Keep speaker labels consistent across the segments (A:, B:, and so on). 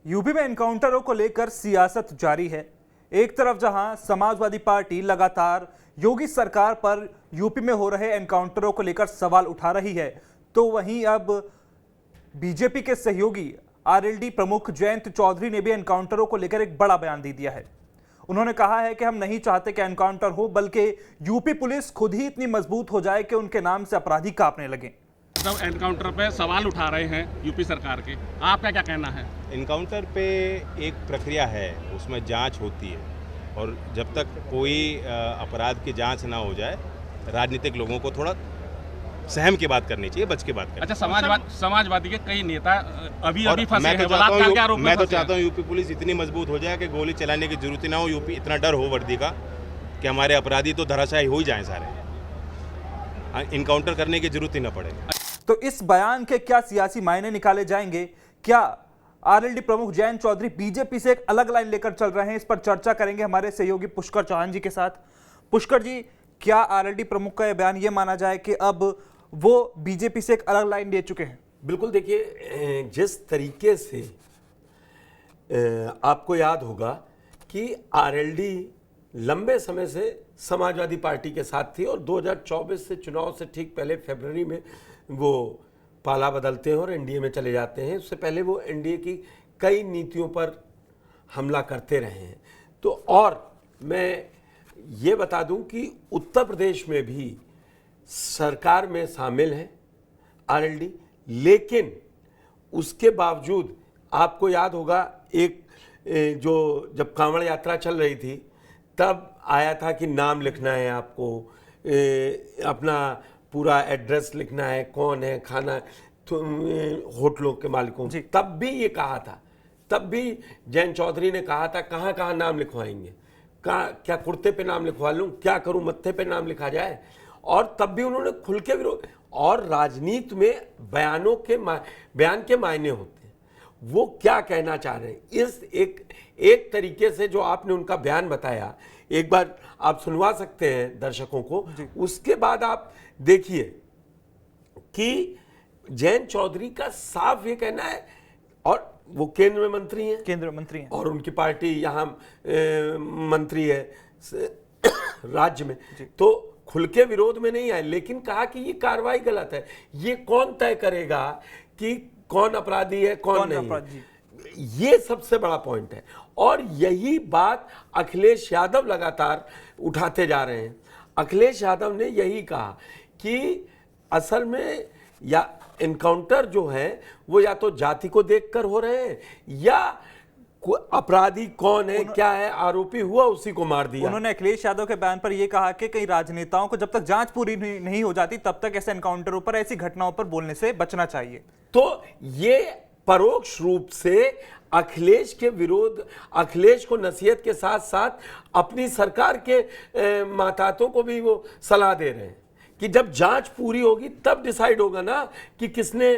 A: UP में एनकाउंटरों को लेकर सियासत जारी है। एक तरफ जहां समाजवादी पार्टी लगातार योगी सरकार पर यूपी में हो रहे एनकाउंटरों को लेकर सवाल उठा रही है, तो वहीं अब बीजेपी के सहयोगी आरएलडी प्रमुख जयंत चौधरी ने भी एनकाउंटरों को लेकर एक बड़ा बयान दे दिया है। उन्होंने कहा है कि हम नहीं चाहते कि एनकाउंटर हो, बल्कि यूपी पुलिस खुद ही इतनी मजबूत हो जाए कि उनके नाम से अपराधी कांपने लगे।
B: सब एनकाउंटर पे सवाल उठा रहे हैं यूपी सरकार के, आपका क्या कहना है?
C: एनकाउंटर पे एक प्रक्रिया है, उसमें जांच होती है और जब तक कोई अपराध की जांच ना हो जाए, राजनीतिक लोगों को थोड़ा सहम की बात करनी चाहिए, बच के बात करनी।
B: अच्छा, समाजवादी के कई नेता अभी फंसे हैं,
C: मैं तो चाहता हूँ यूपी पुलिस इतनी मजबूत हो जाए कि गोली चलाने की जरूरत ना हो, यूपी इतना डर हो वर्दी का कि हमारे अपराधी तो धराशायी हो ही जाएं सारे, इनकाउंटर करने की जरूरत ही ना पड़े।
A: तो इस बयान के क्या सियासी मायने निकाले जाएंगे? क्या आरएलडी प्रमुख जयंत चौधरी बीजेपी से एक अलग लाइन लेकर चल रहे हैं? इस पर चर्चा करेंगे हमारे सहयोगी पुष्कर चौहान जी के साथ। पुष्कर जी, क्या आरएलडी प्रमुख का यह बयान यह माना जाए कि अब वो बीजेपी से एक अलग लाइन ले चुके हैं?
D: बिल्कुल। देखिए, जिस तरीके से आपको याद होगा कि आरएलडी लंबे समय से समाजवादी पार्टी के साथ थी और 2024 से चुनाव से ठीक पहले फरवरी में वो पाला बदलते हैं और एनडीए में चले जाते हैं। उससे पहले वो एनडीए की कई नीतियों पर हमला करते रहे हैं। तो और मैं ये बता दूं कि उत्तर प्रदेश में भी सरकार में शामिल है आरएलडी, लेकिन उसके बावजूद आपको याद होगा एक जो जब कांवड़ यात्रा चल रही थी तब आया था कि नाम लिखना है आपको, अपना पूरा एड्रेस लिखना है, कौन है, खाना तो होटलों के मालिकों। तब भी ये कहा था, तब भी जयंत चौधरी ने कहा था कहाँ कहाँ नाम लिखवाएंगे, क्या कुर्ते पे नाम लिखवा लूँ, क्या करूँ, मत्थे पे नाम लिखा जाए। और तब भी उन्होंने खुल के विरोध। और राजनीति में बयान के मायने होते हैं, वो क्या कहना चाह रहे हैं। इस एक तरीके से जो आपने उनका बयान बताया, एक बार आप सुनवा सकते हैं दर्शकों को, उसके बाद आप देखिए कि जयंत चौधरी का साफ ये कहना है, और वो केंद्र में मंत्री हैं और उनकी पार्टी यहाँ मंत्री है राज्य में, तो खुल के विरोध में नहीं आए, लेकिन कहा कि ये कार्रवाई गलत है। ये कौन तय करेगा कि कौन अपराधी है कौन नहीं? ये सबसे बड़ा पॉइंट है और यही बात अखिलेश यादव लगातार उठाते जा रहे हैं। अखिलेश यादव ने यही कहा कि असल में या एनकाउंटर जो है वो या तो जाति को देखकर हो रहे हैं या अपराधी कौन है, क्या है, आरोपी हुआ उसी को मार दिया।
A: उन्होंने अखिलेश यादव के बयान पर यह कहा कि कई राजनेताओं को जब तक जांच पूरी नहीं हो जाती तब तक ऐसे एनकाउंटरों पर, ऐसी घटनाओं पर बोलने से बचना चाहिए।
D: तो ये परोक्ष रूप से अखिलेश के विरोध, अखिलेश को नसीहत के साथ साथ अपनी सरकार के मातातों को भी वो सलाह दे रहे हैं कि जब जांच पूरी होगी तब डिसाइड होगा ना कि किसने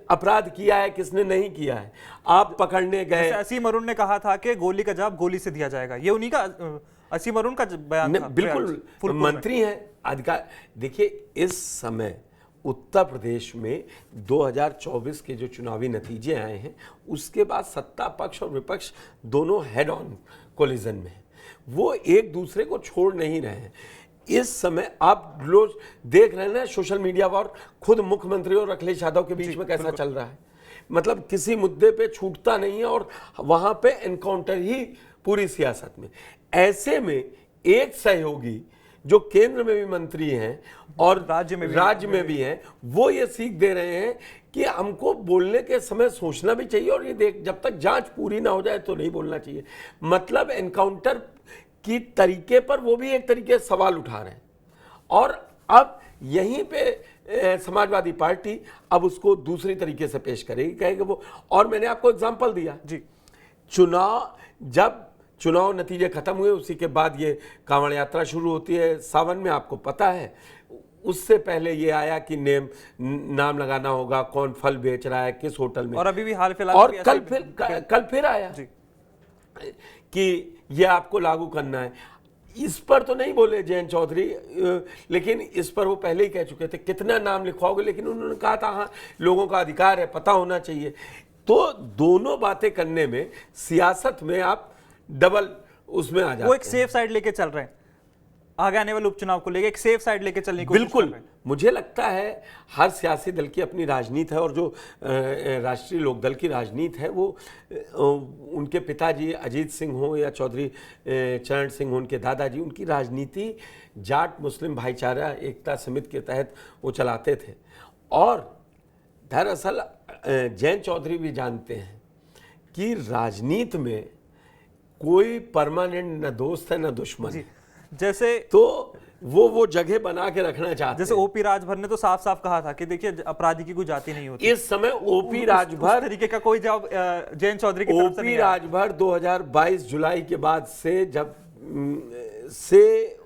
D: अपराध किया है किसने नहीं किया है। आप पकड़ने गए,
A: असीम अरुण ने कहा था कि गोली का जवाब गोली से दिया जाएगा, ये उन्हीं का असीम अरुण का बयान था।
D: बिल्कुल मंत्री हैं, अधिकार। देखिए, इस समय उत्तर प्रदेश में 2024 के जो चुनावी नतीजे आए हैं उसके बाद सत्ता पक्ष और विपक्ष दोनों हेड ऑन कोलिजन में है, वो एक दूसरे को छोड़ नहीं रहे हैं। इस समय आप लोग देख रहे हैं ना सोशल मीडिया पर, खुद मुख्यमंत्री और अखिलेश यादव के बीच में कैसा चल रहा है। मतलब किसी मुद्दे पे छूटता नहीं है और वहां पे एनकाउंटर ही पूरी सियासत में। ऐसे में एक सहयोगी जो केंद्र में भी मंत्री हैं और राज्य में भी हैं, वो ये सीख दे रहे हैं कि हमको बोलने के समय सोचना भी चाहिए और ये जब तक जांच पूरी ना हो जाए तो नहीं बोलना चाहिए। मतलब एनकाउंटर की तरीके पर वो भी एक तरीके से सवाल उठा रहे हैं और अब यहीं पे समाजवादी पार्टी अब उसको दूसरी तरीके से पेश करेगी, कहेगी वो। और मैंने आपको एग्जांपल दिया जी, जब चुनाव नतीजे खत्म हुए उसी के बाद ये कांवड़ यात्रा शुरू होती है सावन में, आपको पता है। उससे पहले ये आया कि नाम लगाना होगा, कौन फल बेच रहा है किस होटल में,
A: और अभी भी हाल फिलहाल
D: और कल फिर आया कि ये आपको लागू करना है। इस पर तो नहीं बोले जयंत चौधरी, लेकिन इस पर वो पहले ही कह चुके थे कितना नाम लिखवाओगे, लेकिन उन्होंने कहा था हाँ लोगों का अधिकार है, पता होना चाहिए। तो दोनों बातें करने में सियासत में आप डबल उसमें आ जाते
A: वो एक
D: हैं।
A: सेफ साइड लेके चल रहे हैं, आगे आने वाले उपचुनाव को लेके एक सेफ साइड लेके चलने की कोशिश कर
D: बिल्कुल,
A: रहे हैं।
D: मुझे लगता है हर सियासी दल की अपनी राजनीति है, और जो राष्ट्रीय लोकदल की राजनीति है वो उनके पिताजी अजीत सिंह हो या चौधरी चरण सिंह हो, उनके दादाजी, उनकी राजनीति जाट मुस्लिम भाईचारा एकता समिति के तहत वो चलाते थे। और दरअसल जैन चौधरी भी जानते हैं कि राजनीति में कोई परमानेंट न दोस्त है न दुश्मन है।
A: जैसे
D: तो वो जगह बना के रखना चाहते
A: जैसे
D: हैं।
A: ओपी राजभर ने तो साफ साफ कहा था कि देखिए अपराधी की कोई जाति नहीं होती।
D: इस समय ओपी
A: उस
D: राजभर
A: तरीके का कोई जवाब जैन चौधरी की तरफ से
D: ओपी
A: नहीं आया।
D: राजभर 2022 जुलाई के बाद से जब से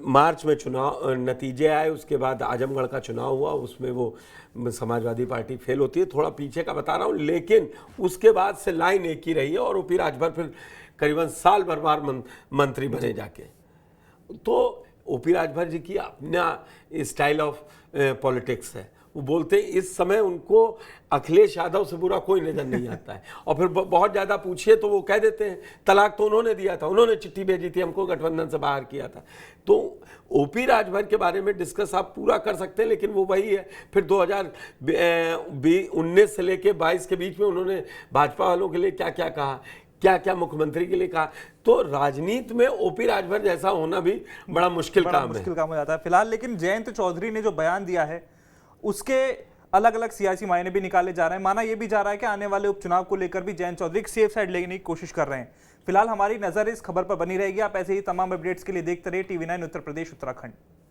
D: मार्च में चुनाव नतीजे आए, उसके बाद आजमगढ़ का चुनाव हुआ, उसमें वो समाजवादी पार्टी फेल होती है। थोड़ा पीछे का बता रहा हूँ, लेकिन उसके बाद से लाइन एक ही रही है और ओपी राजभर फिर करीबन साल भर बार मंत्री बने जाके। तो ओपी राजभर जी की अपना स्टाइल ऑफ पॉलिटिक्स है। वो बोलते हैं इस समय उनको अखिलेश यादव से बुरा कोई नजर नहीं आता है। और फिर बहुत ज़्यादा पूछिए तो वो कह देते हैं तलाक तो उन्होंने दिया था, उन्होंने चिट्ठी भेजी थी, हमको गठबंधन से बाहर किया था। तो ओपी राजभर के बारे में डिस्कस आप पूरा कर सकते हैं, लेकिन वो वही है। फिर 2019 से लेके 22 के बीच में उन्होंने भाजपा वालों के लिए क्या क्या कहा, क्या क्या मुख्यमंत्री के लिए कहा। तो राजनीति में ओपी राजभर जैसा होना भी बड़ा मुश्किल काम
A: हो जाता है फिलहाल। लेकिन जयंत चौधरी ने जो बयान दिया है उसके अलग अलग सियासी मायने भी निकाले जा रहे हैं। माना यह भी जा रहा है कि आने वाले उपचुनाव को लेकर भी जयंत चौधरी एक सेफ साइड लेने की कोशिश कर रहे हैं। फिलहाल हमारी नजर इस खबर पर बनी रहेगी। आप ऐसे ही तमाम अपडेट्स के लिए देखते रहिए TV9 उत्तर प्रदेश उत्तराखंड।